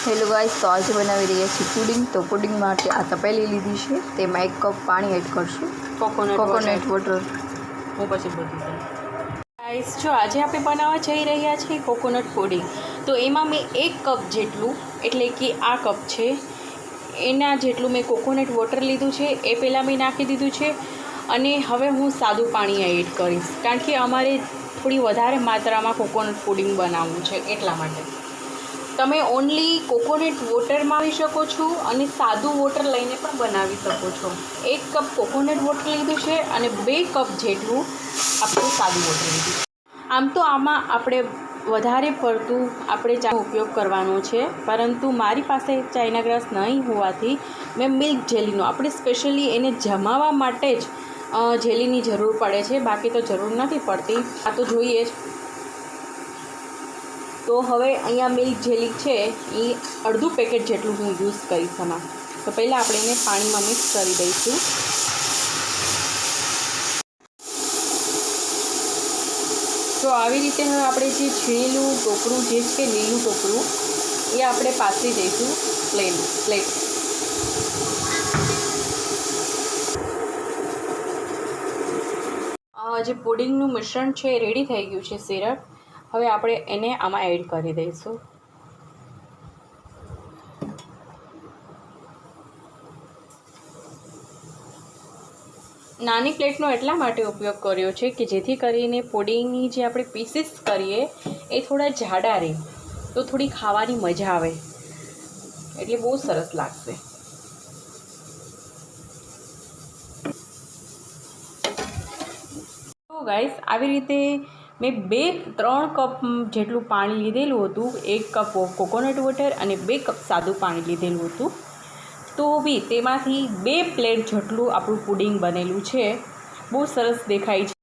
Hello guys, તો આજે બનાવી રહ્યા છીએ પુડિંગ। તો પુડિંગ માટે આ તપેલી લીધી છે, તેમાં 1 કપ પાણી એડ કરશું, કોકોનટ વોટર। હું પછી બધું ગાઈસ, જો આજે આપણે બનાવવા જઈ રહ્યા છીએ કોકોનટ પુડિંગ। તો એમાં મેં 1 કપ જેટલું, એટલે કે આ કપ છે એના જેટલું મેં કોકોનટ વોટર લીધું છે, એ પહેલાં મેં નાખી દીધું છે। અને હવે હું સાદું પાણી એડ કરીશ, કારણ કે અમારે થોડી વધારે માત્રામાં કોકોનટ પુડિંગ બનાવવું છે, એટલા માટે। તમે ઓનલી કોકોનટ વોટરમાં આવી શકો છો અને સાદું વોટર લઈને પણ બનાવી શકો છો। 1 કપ કોકોનટ વોટર લીધું છે અને 2 કપ જેટલું આપણે સાદું વોટર લીધું। આમ તો આમાં આપણે વધારે પડતું ચાનો ઉપયોગ કરવાનો છે, પરંતુ મારી પાસે ચાઇના ગ્રાસ નહીં હોવાથી મેં મિલ્ક જેલીનો, આપણે સ્પેશિયલી એને જમાવવા માટે જ જેલીની જરૂર પડે છે, બાકી તો જરૂર નથી પડતી। આ તો જોઈએ જ। તો હવે અહીંયા મિલ્ક જેલી છે એ અડધું પેકેટ જેટલું હું યુઝ કરીશ આમાં। તો પહેલાં આપણે એને પાણીમાં મિક્સ કરી દઈશું। તો આવી રીતે હવે આપણે જે છીણેલું ટોપરું જે છે, લીલું ટોપરું, એ આપણે પાથરી દઈશું પ્લેટ। જે પુડિંગનું મિશ્રણ છે એ રેડી થઈ ગયું છે, સિરપ। હવે આપણે એને આમાં એડ કરી દઈશું। નાની પ્લેટનો એટલા માટે ઉપયોગ કર્યો છે કે જેથી કરીને પુડિંગની જે આપણે પીસીસ કરીએ એ થોડા જાડા રહે, તો થોડી ખાવાની મજા આવે, એટલે બહુ સરસ લાગશે। તો ગાઈસ, આવી રીતે મેં 2-3 કપ જેટલું પાણી લીધેલું હતું, 1 કપ કોકોનટ વોટર અને 2 કપ સાદું પાણી લીધેલું હતું। તો બી તેમાંથી 2 પ્લેટ જેટલું આપણું પુડિંગ બનેલું છે, બહુ સરસ દેખાય છે।